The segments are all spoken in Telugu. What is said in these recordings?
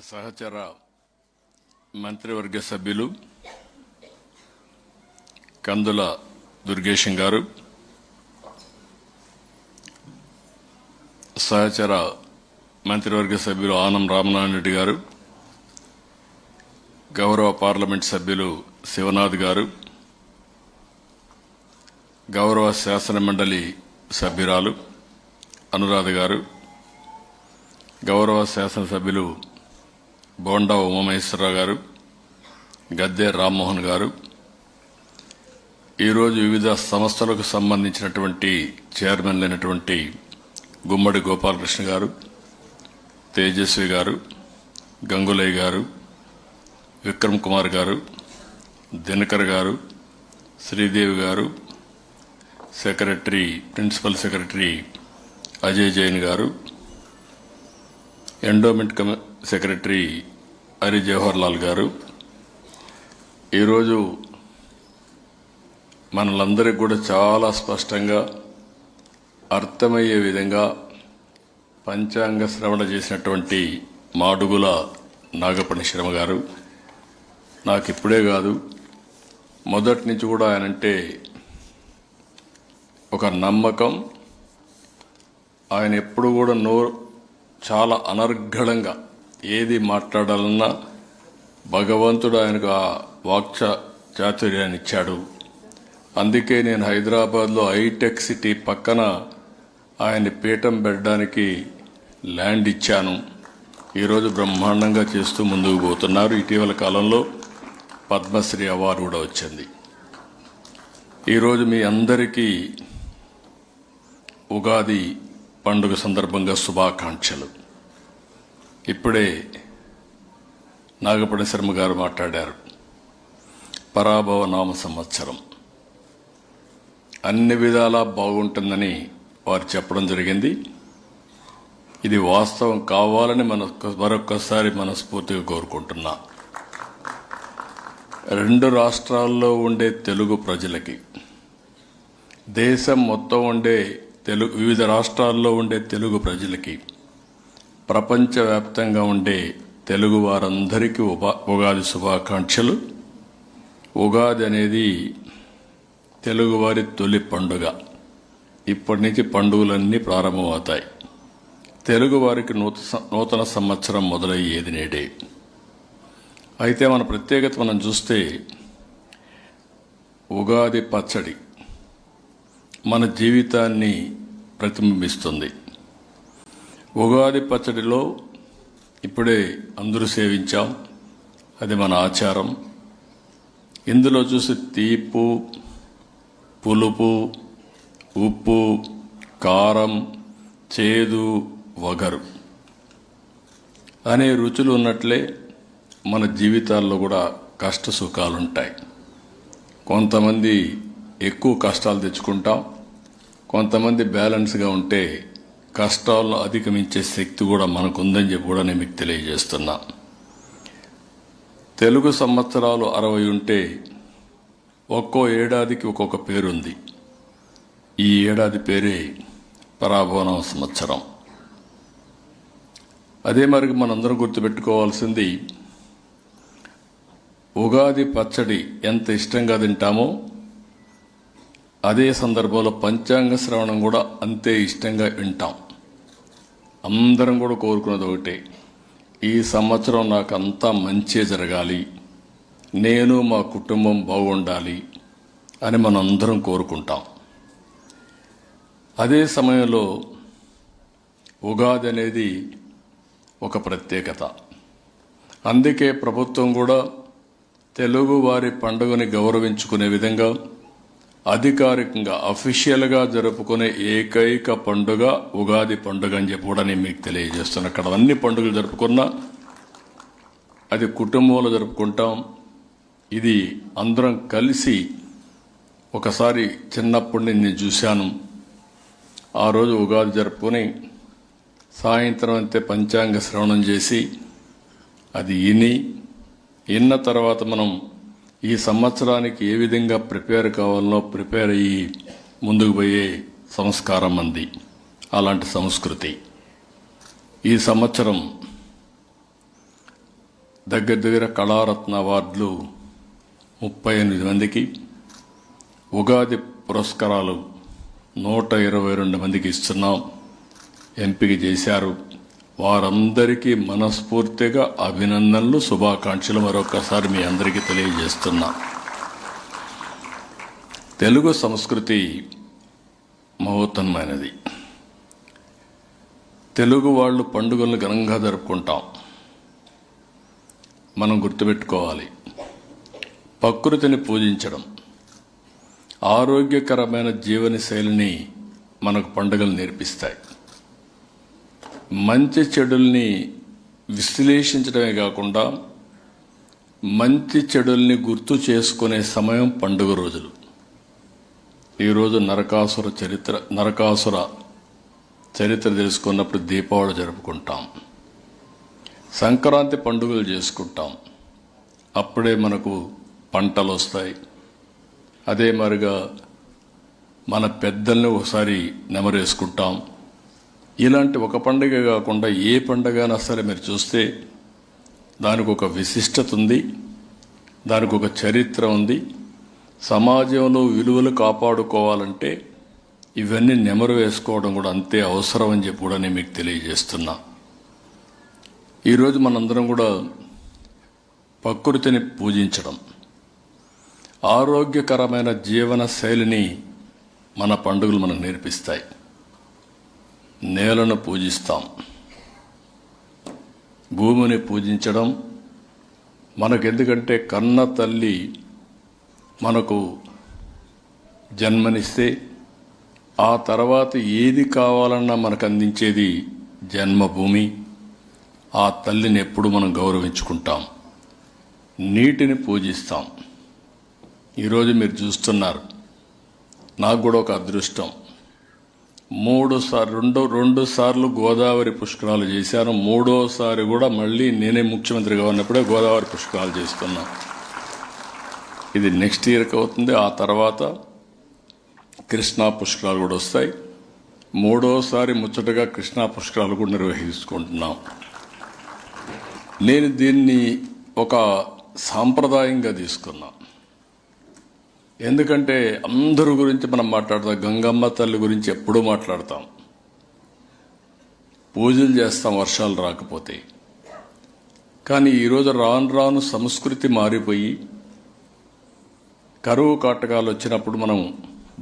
సహచర మంత్రివర్గ సభ్యులు కందుల దుర్గేశం గారు, సహచర మంత్రివర్గ సభ్యులు ఆనం రామనారాయణ రెడ్డి గారు, గౌరవ పార్లమెంట్ సభ్యులు శివనాథ్ గారు, గౌరవ శాసన మండలి సభ్యురాలు అనురాధ గారు, గౌరవ శాసనసభ్యులు బోండా ఉమామహేశ్వరరావు గారు, గద్దె రామ్మోహన్ గారు, ఈరోజు వివిధ సంస్థలకు సంబంధించినటువంటి చైర్మన్లైనటువంటి గుమ్మడి గోపాలకృష్ణ గారు, తేజస్వి గారు, గంగులయ్య గారు, విక్రమ్ కుమార్ గారు, దినకర్ గారు, శ్రీదేవి గారు, ప్రిన్సిపల్ సెక్రటరీ అజయ్ జైన్ గారు, ఎండోమెంట్ సెక్రటరీ హరి జవహర్ లాల్ గారు, ఈరోజు మనలందరికీ కూడా చాలా స్పష్టంగా అర్థమయ్యే విధంగా పంచాంగ శ్రవణ చేసినటువంటి మాడుగుల నాగపణి శర్మ గారు. నాకు ఇప్పుడే కాదు, మొదటి నుంచి కూడా ఆయనంటే ఒక నమ్మకం. ఆయన ఎప్పుడు కూడా చాలా అనర్గళంగా ఏది మాట్లాడాలన్నా భగవంతుడు ఆయనకు ఆ వాక్చ చాతుర్యాన్ని ఇచ్చాడు. అందుకే నేను హైదరాబాద్లో హైటెక్ సిటీ పక్కన ఆయన్ని పీఠం పెట్టడానికి ల్యాండ్ ఇచ్చాను. ఈరోజు బ్రహ్మాండంగా చేస్తూ ముందుకు పోతున్నారు. ఇటీవల కాలంలో పద్మశ్రీ అవార్డు కూడా వచ్చింది. ఈరోజు మీ అందరికీ ఉగాది పండుగ సందర్భంగా శుభాకాంక్షలు. ఇప్పుడే నాగపణి శర్మ గారు మాట్లాడారు. పరాభవ నామ సంవత్సరం అన్ని విధాలా బాగుంటుందని వారు చెప్పడం జరిగింది. ఇది వాస్తవం కావాలని మరొక్కసారి మనస్ఫూర్తిగా కోరుకుంటున్నా. రెండు రాష్ట్రాల్లో ఉండే తెలుగు ప్రజలకి, దేశం మొత్తం ఉండే వివిధ రాష్ట్రాల్లో ఉండే తెలుగు ప్రజలకి, ప్రపంచవ్యాప్తంగా ఉండే తెలుగు వారందరికీ ఉగాది శుభాకాంక్షలు. ఉగాది అనేది తెలుగువారి తొలి పండుగ. ఇప్పటి నుంచి పండుగలన్నీ ప్రారంభమవుతాయి. తెలుగువారికి నూతన సంవత్సరం మొదలయ్యేది నేడే. అయితే మన ప్రత్యేకత మనం చూస్తే ఉగాది పచ్చడి మన జీవితాన్ని ప్రతిబింబిస్తుంది. ఉగాది పచ్చడిలో ఇప్పుడే అందరూ సేవించాం, అది మన ఆచారం. ఇందులో చూసి తీపు, పులుపు, ఉప్పు, కారం, చేదు, వగరు అనే రుచులు ఉన్నట్లే మన జీవితాల్లో కూడా కష్ట సుఖాలుంటాయి. కొంతమంది ఎక్కువ కష్టాలు తెచ్చుకుంటాం, కొంతమంది బ్యాలెన్స్గా ఉంటే కష్టాలను అధిగమించే శక్తి కూడా మనకుందని చెప్పి కూడా నేను మీకు తెలియజేస్తున్నా. తెలుగు సంవత్సరాలు 60 ఉంటే ఒక్కో ఏడాదికి ఒక్కొక్క పేరుంది. ఈ ఏడాది పేరే పరాభవనం సంవత్సరం. అదే మరి మనందరం గుర్తుపెట్టుకోవాల్సింది, ఉగాది పచ్చడి ఎంత ఇష్టంగా తింటామో అదే సందర్భంలో పంచాంగ శ్రవణం కూడా అంతే ఇష్టంగా వింటాం. అందరం కూడా కోరుకున్నది ఒకటే, ఈ సంవత్సరం నాకు అంతా మంచి జరగాలి, నేను మా కుటుంబం బాగుండాలి అని మనం అందరం కోరుకుంటాం. అదే సమయంలో ఉగాది అనేది ఒక ప్రత్యేకత. అందుకే ప్రభుత్వం కూడా తెలుగు వారి పండుగని గౌరవించుకునే విధంగా అధికారికంగా అఫీషియల్గా జరుపుకునే ఏకైక పండుగ ఉగాది పండుగ అని చెప్పి కూడా నేను మీకు తెలియజేస్తున్నాను. అక్కడ అన్ని పండుగలు జరుపుకున్నా అది కుటుంబంలో జరుపుకుంటాం. ఇది అందరం కలిసి ఒకసారి చిన్నప్పటి నేను చూశాను. ఆ రోజు ఉగాది జరుపుకొని సాయంత్రం అంతే పంచాంగ శ్రవణం చేసి అది విన్న తర్వాత మనం ఈ సంవత్సరానికి ఏ విధంగా ప్రిపేర్ కావాలనో ప్రిపేర్ అయ్యి ముందుకు పోయే సంస్కారం అంది. అలాంటి సంస్కృతి ఈ సంవత్సరం దగ్గర కళారత్న అవార్డులు 38 మందికి, ఉగాది పురస్కారాలు 122 మందికి ఇస్తున్నాం. ఎంపిక చేశారు. వారందరికీ మనస్ఫూర్తిగా అభినందనలు, శుభాకాంక్షలు మరొకసారి మీ అందరికీ తెలియజేస్తున్నా. తెలుగు సంస్కృతి మహోత్తమైనది. తెలుగు వాళ్ళు పండుగలను ఘనంగా జరుపుకుంటాం. మనం గుర్తుపెట్టుకోవాలి, ప్రకృతిని పూజించడం, ఆరోగ్యకరమైన జీవన శైలిని మనకు పండుగలు నేర్పిస్తాయి. మంచి చెడుల్ని విశ్లేషించడమే కాకుండా మంచి చెడుల్ని గుర్తు చేసుకునే సమయం పండుగ రోజులు. ఈరోజు నరకాసుర చరిత్ర తెలుసుకున్నప్పుడు దీపావళి జరుపుకుంటాం. సంక్రాంతి పండుగలు చేసుకుంటాం. అప్పుడే మనకు పంటలు వస్తాయి. అదే మరిగా మన పెద్దల్ని ఒకసారి నెమరేసుకుంటాం. ఇలాంటి ఒక పండుగ కాకుండా ఏ పండుగైనా సరే మీరు చూస్తే దానికి ఒక విశిష్టత ఉంది, దానికి ఒక చరిత్ర ఉంది. సమాజంలో విలువలు కాపాడుకోవాలంటే ఇవన్నీ నెమరు వేసుకోవడం కూడా అంతే అవసరం అని చెప్పి కూడా నేను మీకు తెలియజేస్తున్నా. ఈరోజు మనందరం కూడా ప్రకృతిని పూజించడం, ఆరోగ్యకరమైన జీవన శైలిని మన పండుగలు మనకు నేర్పిస్తాయి. నేలను పూజిస్తాం, భూమిని పూజించడం మనకెందుకంటే కన్న తల్లి మనకు జన్మనిస్తే ఆ తర్వాత ఏది కావాలన్నా మనకు అందించేది జన్మభూమి. ఆ తల్లిని ఎప్పుడు మనం గౌరవించుకుంటాం. నీటిని పూజిస్తాం. ఈరోజు మీరు చూస్తున్నారు, నాకు కూడా ఒక అదృష్టం. రెండు సార్లు గోదావరి పుష్కరాలు చేశాను. మూడోసారి కూడా మళ్ళీ నేనే ముఖ్యమంత్రిగా ఉన్నప్పుడే గోదావరి పుష్కరాలు చేసుకున్నా. ఇది నెక్స్ట్ ఇయర్కి అవుతుంది. ఆ తర్వాత కృష్ణా పుష్కరాలు కూడా వస్తాయి. మూడోసారి ముచ్చటగా కృష్ణా పుష్కరాలు కూడా నిర్వహించుకుంటున్నాం. నేను దీన్ని ఒక సాంప్రదాయంగా తీసుకున్నా. ఎందుకంటే అందరి గురించి మనం మాట్లాడతాం. గంగమ్మ తల్లి గురించి ఎప్పుడూ మాట్లాడతాం, పూజలు చేస్తాం వర్షాలు రాకపోతే. కానీ ఈరోజు రాను రాను సంస్కృతి మారిపోయి కరువు కాటకాలు వచ్చినప్పుడు మనం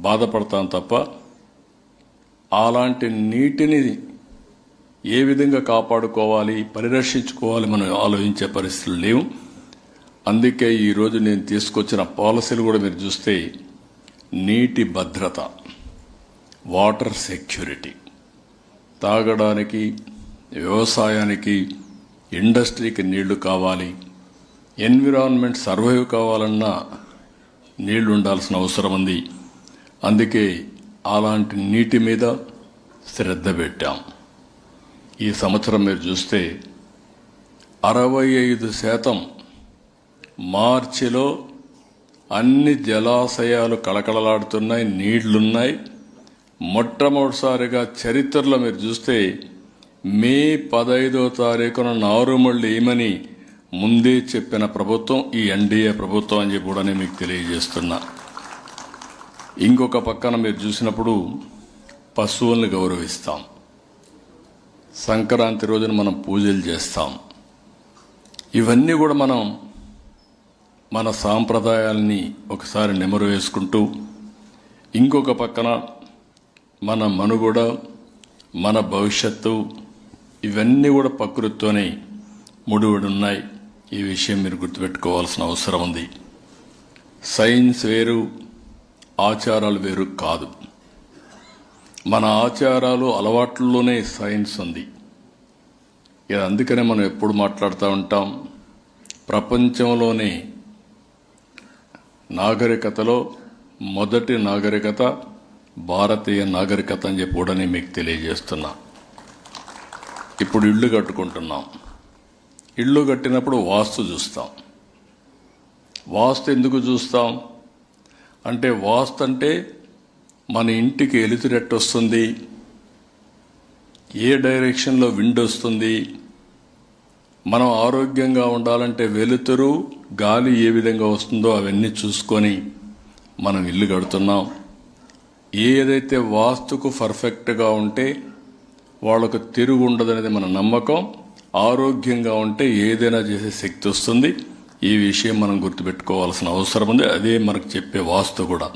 బాధపడతాం తప్ప అలాంటి నీటిని ఏ విధంగా కాపాడుకోవాలి, పరిరక్షించుకోవాలి మనం ఆలోచించే పరిస్థితులు లేవు. అందుకే ఈరోజు నేను తీసుకొచ్చిన పాలసీలు కూడా మీరు చూస్తే నీటి భద్రత, వాటర్ సెక్యూరిటీ, తాగడానికి, వ్యవసాయానికి, ఇండస్ట్రీకి నీళ్లు కావాలి, ఎన్విరాన్మెంట్ సర్వైవ్ కావాలన్నా నీళ్లు ఉండాల్సిన అవసరం ఉంది. అందుకే అలాంటి నీటి మీద శ్రద్ధ పెట్టాం. ఈ సంవత్సరం మీరు చూస్తే 65% మార్చిలో అన్ని జలాశయాలు కళకళలాడుతున్నాయి, నీళ్లున్నాయి. మొట్టమొదటిసారిగా చరిత్రలో మీరు చూస్తే మే 15వ తారీఖున నారుమళ్ళు ఏమని ముందే చెప్పిన ప్రభుత్వం ఈ ఎన్డీఏ ప్రభుత్వం అని చెప్పి కూడా నేను మీకు తెలియజేస్తున్నా. ఇంకొక పక్కన మీరు చూసినప్పుడు పశువుల్ని గౌరవిస్తాం. సంక్రాంతి రోజున మనం పూజలు చేస్తాం. ఇవన్నీ కూడా మనం మన సాంప్రదాయాల్ని ఒకసారి నెమరు వేసుకుంటూ, ఇంకొక పక్కన మన మనుగడ, మన భవిష్యత్తు, ఇవన్నీ కూడా ప్రకృతితోనే ముడిపడి ఉన్నాయి. ఈ విషయం మీరు గుర్తుపెట్టుకోవాల్సిన అవసరం ఉంది. సైన్స్ వేరు, ఆచారాలు వేరు కాదు. మన ఆచారాలు అలవాట్లలోనే సైన్స్ ఉంది. ఇది అందుకనే మనం ఎప్పుడు మాట్లాడుతూ ఉంటాం, ప్రపంచంలోనే నాగరికతలో మొదటి నాగరికత భారతీయ నాగరికత అని చెప్పి కూడా నేను మీకు తెలియజేస్తున్నా. ఇప్పుడు ఇళ్ళు కట్టుకుంటున్నాం. ఇళ్ళు కట్టినప్పుడు వాస్తు చూస్తాం. వాస్తు ఎందుకు చూస్తాం అంటే, వాస్తు అంటే మన ఇంటికి ఎలుతురెట్టు వస్తుంది, ఏ డైరెక్షన్లో విండ్ వస్తుంది, మనం ఆరోగ్యంగా ఉండాలంటే వెలుతురు గాలి ఏ విధంగా వస్తుందో అవన్నీ చూసుకొని మనం ఇల్లు కడుతున్నాం. ఏదైతే వాస్తుకు పర్ఫెక్ట్గా ఉంటే వాళ్ళకు తిరుగు ఉండదనేది మన నమ్మకం. ఆరోగ్యంగా ఉంటే ఏదైనా చేసే శక్తి వస్తుంది. ఈ విషయం మనం గుర్తుపెట్టుకోవాల్సిన అవసరం ఉంది. అదే మనకు చెప్పే వాస్తు కూడా.